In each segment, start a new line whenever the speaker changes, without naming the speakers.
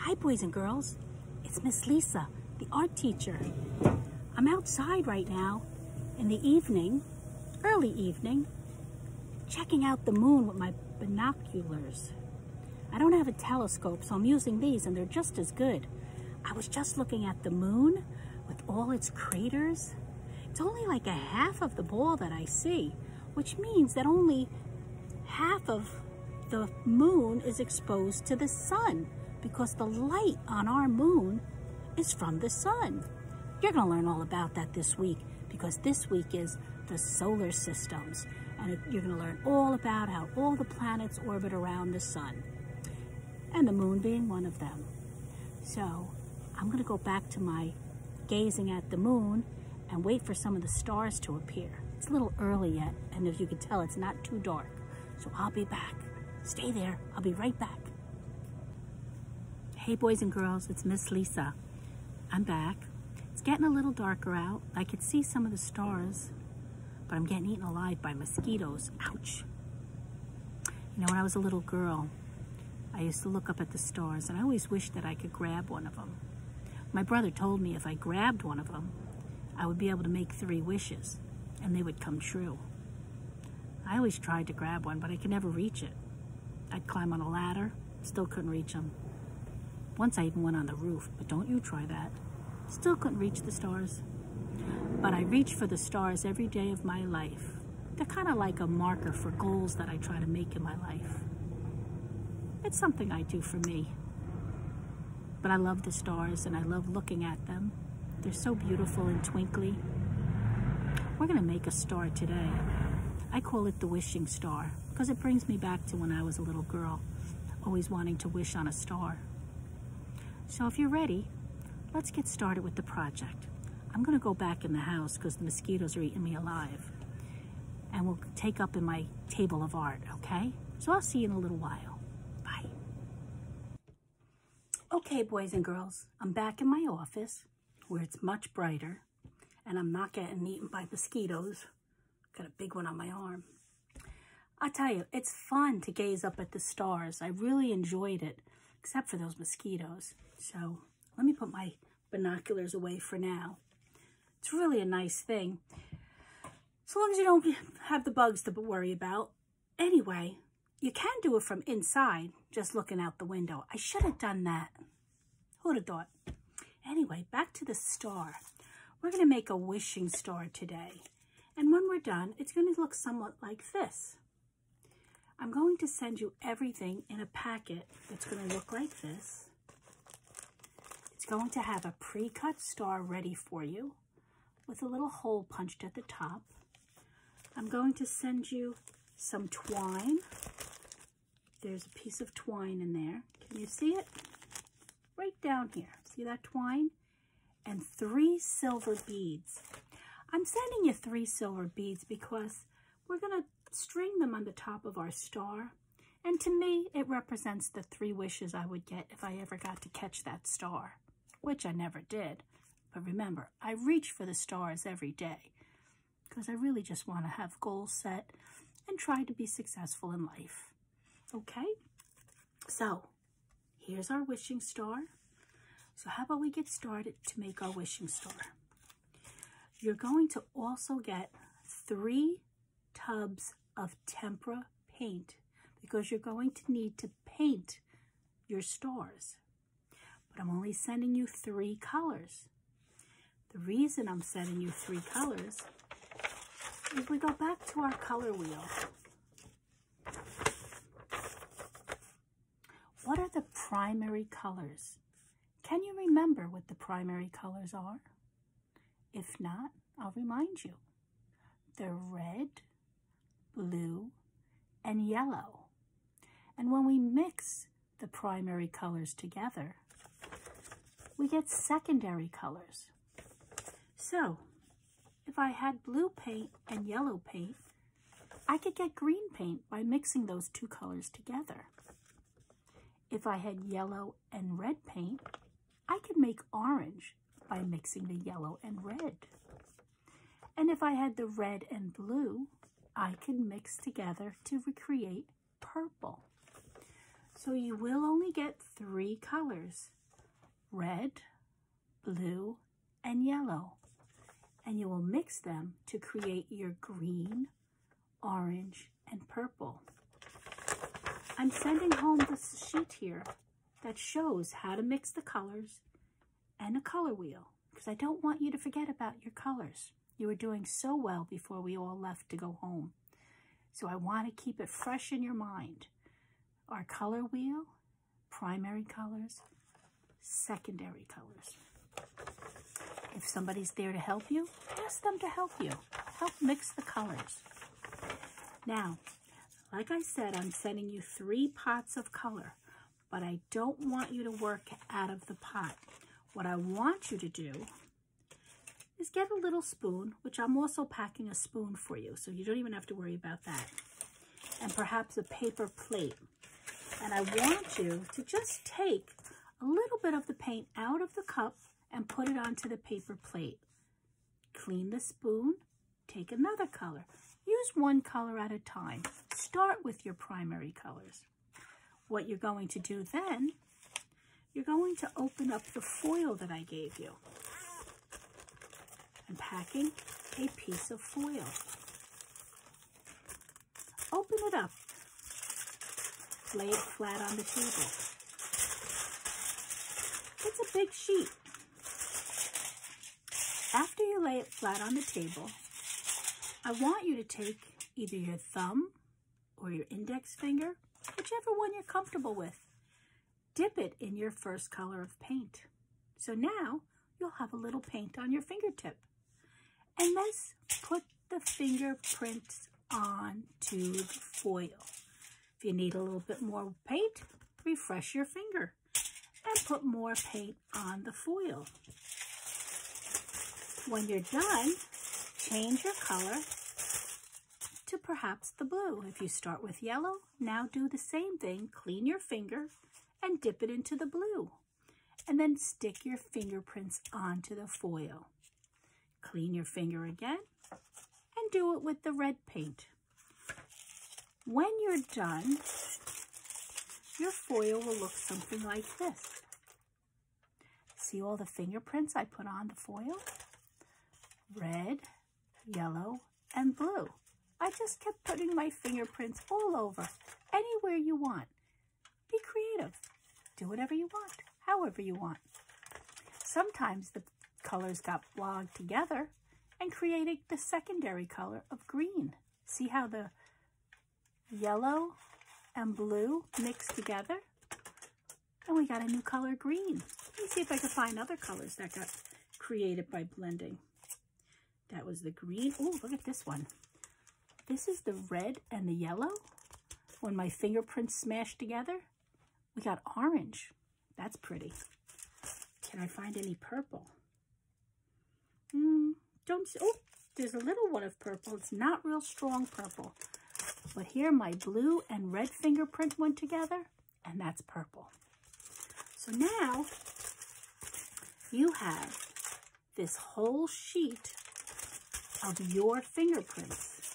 Hi, boys and girls. It's Miss Lisa, the art teacher. I'm outside right now in the evening, early evening, checking out the moon with my binoculars. I don't have a telescope, so I'm using these, and they're just as good. I was just looking at the moon with all its craters. It's only like a half of the ball that I see, which means that only half of the moon is exposed to the sun, because the light on our moon is from the sun. You're going to learn all about that this week, because this week is the solar systems, and you're going to learn all about how all the planets orbit around the sun, and the moon being one of them. So I'm going to go back to my gazing at the moon and wait for some of the stars to appear. It's a little early yet, and as you can tell, it's not too dark. So I'll be back. Stay there. I'll be right back. Hey, boys and girls, it's Miss Lisa. I'm back. It's getting a little darker out. I could see some of the stars, but I'm getting eaten alive by mosquitoes. Ouch. You know, when I was a little girl, I used to look up at the stars, and I always wished that I could grab one of them. My brother told me if I grabbed one of them, I would be able to make 3 wishes, and they would come true. I always tried to grab one, but I could never reach it. I'd climb on a ladder, still couldn't reach them. Once I even went on the roof, but don't you try that. Still couldn't reach the stars. But I reach for the stars every day of my life. They're kind of like a marker for goals that I try to make in my life. It's something I do for me. But I love the stars, and I love looking at them. They're so beautiful and twinkly. We're going to make a star today. I call it the wishing star, because it brings me back to when I was a little girl, always wanting to wish on a star. So if you're ready, let's get started with the project. I'm going to go back in the house because the mosquitoes are eating me alive. And we'll take up in my table of art, okay? So I'll see you in a little while. Bye. Okay, boys and girls, I'm back in my office where it's much brighter and I'm not getting eaten by mosquitoes. Got a big one on my arm. I'll tell you, it's fun to gaze up at the stars. I really enjoyed it, except for those mosquitoes. So let me put my binoculars away for now. It's really a nice thing, so long as you don't have the bugs to worry about. Anyway, you can do it from inside, just looking out the window. I should have done that. Who'd have thought? Anyway, back to the star. We're going to make a wishing star today. And when we're done, it's going to look somewhat like this. I'm going to send you everything in a packet that's going to look like this. It's going to have a pre-cut star ready for you with a little hole punched at the top. I'm going to send you some twine. There's a piece of twine in there. Can you see it? Right down here. See that twine? And 3 silver beads. I'm sending you 3 silver beads because we're going to string them on the top of our star. And to me, it represents the 3 wishes I would get if I ever got to catch that star, which I never did. But remember, I reach for the stars every day because I really just want to have goals set and try to be successful in life. Okay? So, here's our wishing star. So how about we get started to make our wishing star? You're going to also get 3 tubs of tempera paint because you're going to need to paint your stars. But I'm only sending you 3 colors. The reason I'm sending you 3 colors is we go back to our color wheel. What are the primary colors? Can you remember what the primary colors are? If not, I'll remind you. They're red, blue, and yellow. And when we mix the primary colors together, we get secondary colors. So, if I had blue paint and yellow paint, I could get green paint by mixing those 2 colors together. If I had yellow and red paint, I could make orange by mixing the yellow and red. And if I had the red and blue, I could mix together to recreate purple. So you will only get 3 colors, red, blue, and yellow. And you will mix them to create your green, orange, and purple. I'm sending home this sheet here that shows how to mix the colors and a color wheel, because I don't want you to forget about your colors. You were doing so well before we all left to go home. So I want to keep it fresh in your mind. Our color wheel, primary colors, secondary colors. If somebody's there to help you, ask them to help you. Help mix the colors. Now, like I said, I'm sending you 3 pots of color, but I don't want you to work out of the pot. What I want you to do is get a little spoon, which I'm also packing a spoon for you, so you don't even have to worry about that. And perhaps a paper plate. And I want you to just take a little bit of the paint out of the cup and put it onto the paper plate. Clean the spoon, take another color. Use 1 color at a time. Start with your primary colors. What you're going to do then, you're going to open up the foil that I gave you. I'm packing a piece of foil. Open it up. Lay it flat on the table. It's a big sheet. After you lay it flat on the table, I want you to take either your thumb or your index finger, whichever one you're comfortable with. Dip it in your first color of paint. So now you'll have a little paint on your fingertip. And let's put the fingerprints onto the foil. If you need a little bit more paint, refresh your finger and put more paint on the foil. When you're done, change your color to perhaps the blue. If you start with yellow, now do the same thing. Clean your finger and dip it into the blue. And then stick your fingerprints onto the foil. Clean your finger again and do it with the red paint. When you're done, your foil will look something like this. See all the fingerprints I put on the foil? Red, yellow, and blue. I just kept putting my fingerprints all over, anywhere you want. Be creative. Do whatever you want, however you want. Sometimes the colors got blogged together and created the secondary color of green. See how the yellow and blue mixed together? And we got a new color, green. Let me see if I can find other colors that got created by blending. That was the green. Oh, look at this one. This is the red and the yellow. When my fingerprints smashed together, we got orange. That's pretty. Can I find any purple? Oh, there's a little one of purple. It's not real strong purple. But here my blue and red fingerprint went together, and that's purple. So now you have this whole sheet of your fingerprints.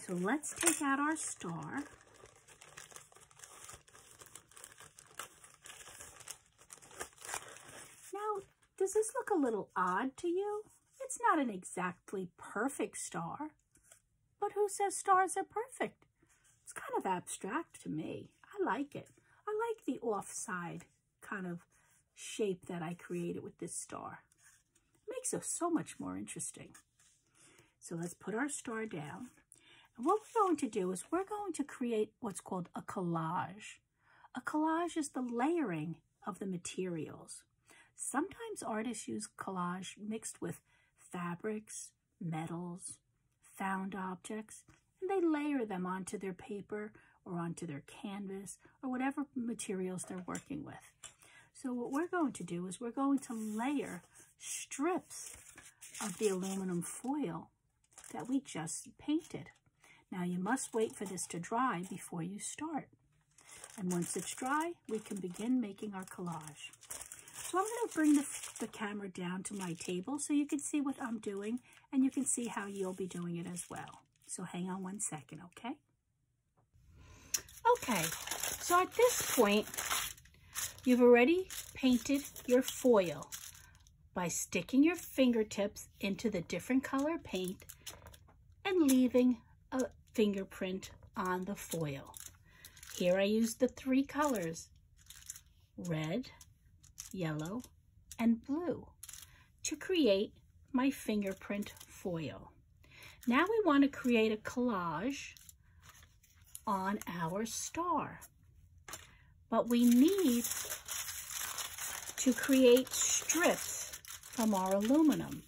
So let's take out our star. Now, does this look a little odd to you? It's not an exactly perfect star, but who says stars are perfect? It's kind of abstract to me. I like it. I like the offside kind of shape that I created with this star. It makes it so much more interesting. So let's put our star down. And what we're going to do is we're going to create what's called a collage. A collage is the layering of the materials. Sometimes artists use collage mixed with fabrics, metals, found objects, and they layer them onto their paper or onto their canvas or whatever materials they're working with. So what we're going to do is we're going to layer strips of the aluminum foil that we just painted. Now you must wait for this to dry before you start. And once it's dry, we can begin making our collage. So I'm going to bring the camera down to my table so you can see what I'm doing and you can see how you'll be doing it as well. So hang on one second, okay? Okay, So at this point, you've already painted your foil by sticking your fingertips into the different color paint and leaving a fingerprint on the foil. Here I used the 3 colors, red, yellow, and blue, to create my fingerprint foil. Now we want to create a collage on our star, but we need to create strips from our aluminum.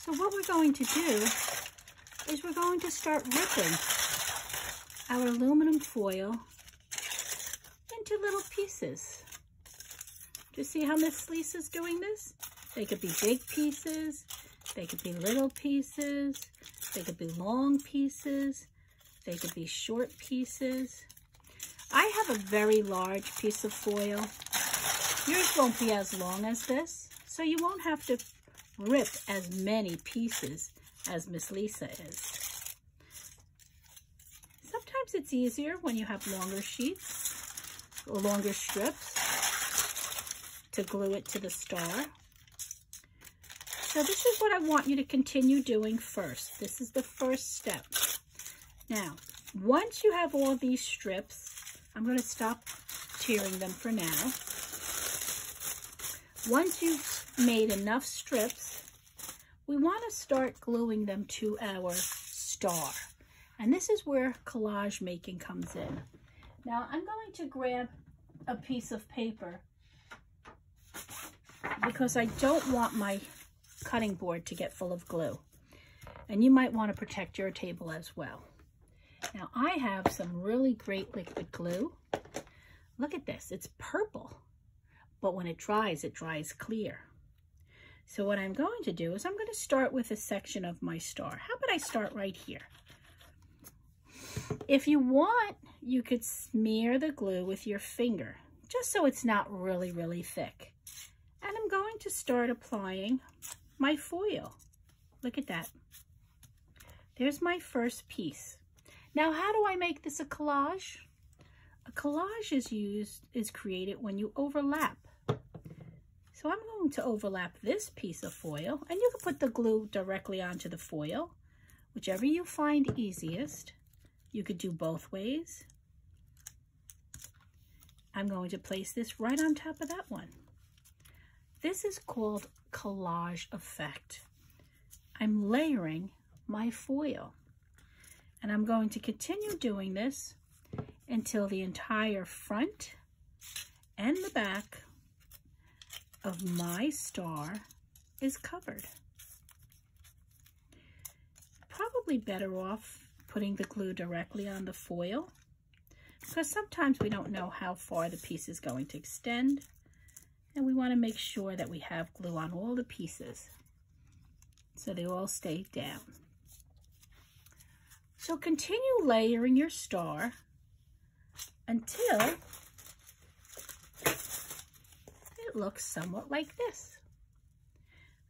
So what we're going to do is we're going to start ripping our aluminum foil into little pieces. Do you see how Miss Lisa's doing this? They could be big pieces, they could be little pieces, they could be long pieces, they could be short pieces. I have a very large piece of foil. Yours won't be as long as this, so you won't have to rip as many pieces as Miss Lisa is. Sometimes it's easier when you have longer sheets or longer strips to glue it to the star. So this is what I want you to continue doing first. This is the first step. Now, once you have all these strips, I'm going to stop tearing them for now. Once you've made enough strips, we want to start gluing them to our star. And this is where collage making comes in. Now, I'm going to grab a piece of paper because I don't want my cutting board to get full of glue. And you might want to protect your table as well. Now I have some really great liquid glue. Look at this, it's purple, but when it dries clear. So what I'm going to do is I'm going to start with a section of my star. How about I start right here? If you want, you could smear the glue with your finger, just so it's not really, really thick. And I'm going to start applying my foil. Look at that. There's my first piece. Now, how do I make this a collage? A collage is created when you overlap. So I'm going to overlap this piece of foil, and you can put the glue directly onto the foil, whichever you find easiest. You could do both ways. I'm going to place this right on top of that one. This is called collage effect. I'm layering my foil, and I'm going to continue doing this until the entire front and the back of my star is covered. Probably better off putting the glue directly on the foil, because sometimes we don't know how far the piece is going to extend. And we want to make sure that we have glue on all the pieces so they all stay down. So continue layering your star until it looks somewhat like this.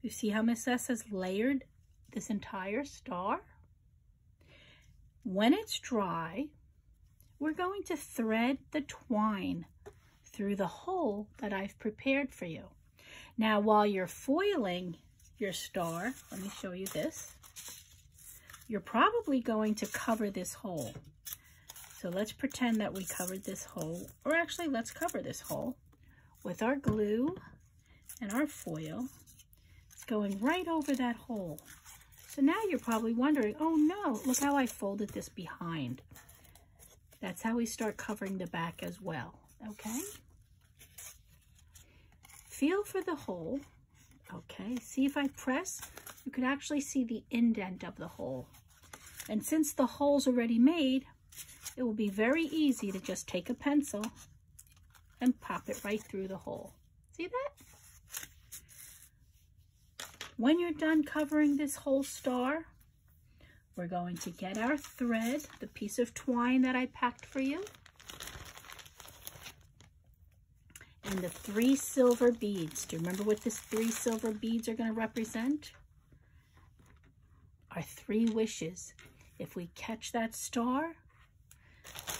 You see how Miss S has layered this entire star? When it's dry, we're going to thread the twine through the hole that I've prepared for you. Now, while you're foiling your star, let me show you this. You're probably going to cover this hole. So let's pretend that we covered this hole, or actually let's cover this hole with our glue and our foil. It's going right over that hole. So now you're probably wondering, oh no, look how I folded this behind. That's how we start covering the back as well. Okay, feel for the hole. Okay, see if I press, you can actually see the indent of the hole. And since the hole's already made, it will be very easy to just take a pencil and pop it right through the hole. See that? When you're done covering this whole star, we're going to get our thread, the piece of twine that I packed for you, and the 3 silver beads. Do you remember what these 3 silver beads are going to represent? Our 3 wishes. If we catch that star,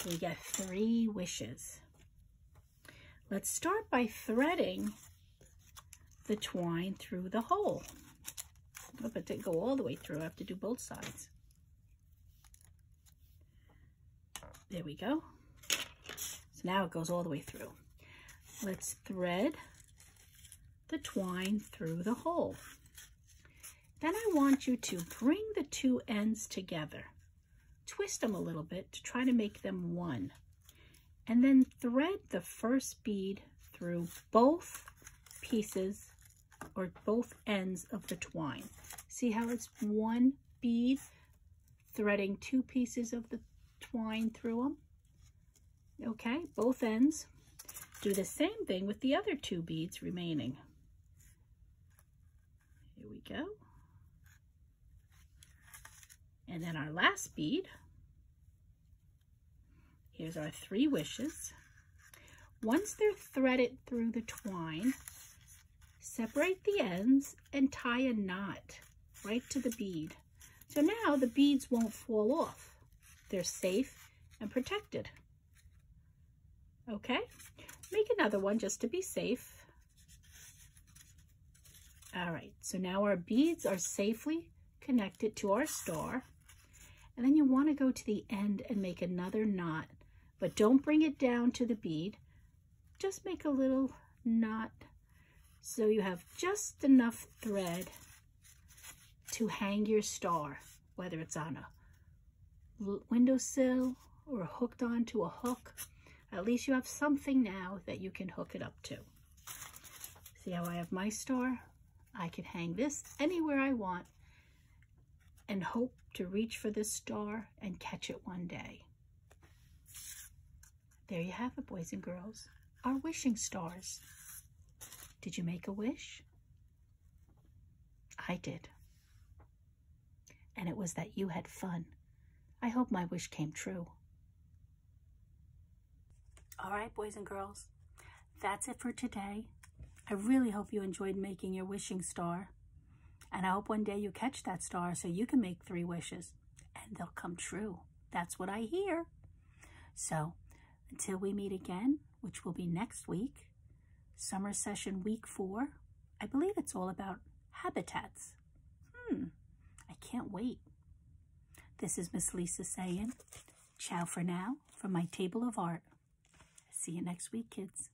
we get 3 wishes. Let's start by threading the twine through the hole. But it didn't go all the way through. I have to do both sides. There we go. So now it goes all the way through. Let's thread the twine through the hole. Then I want you to bring the two ends together. Twist them a little bit to try to make them one. And then thread the first bead through both pieces or both ends of the twine. See how it's one bead threading two pieces of the twine through them? Okay, both ends. Do the same thing with the other two beads remaining. Here we go. And then our last bead. Here's our 3 wishes. Once they're threaded through the twine, separate the ends and tie a knot right to the bead. So now the beads won't fall off. They're safe and protected. Okay, make another one just to be safe. All right, so now our beads are safely connected to our star. And then you want to go to the end and make another knot, but don't bring it down to the bead. Just make a little knot so you have just enough thread to hang your star, whether it's on a windowsill or hooked onto a hook. At least you have something now that you can hook it up to. See how I have my star? I can hang this anywhere I want and hope to reach for this star and catch it one day. There you have it, boys and girls, our wishing stars. Did you make a wish? I did. And it was that you had fun. I hope my wish came true. All right, boys and girls, that's it for today. I really hope you enjoyed making your wishing star. And I hope one day you catch that star so you can make 3 wishes and they'll come true. That's what I hear. So until we meet again, which will be next week, summer session week 4, I believe it's all about habitats. I can't wait. This is Miss Lisa saying ciao for now from my table of art. See you next week, kids.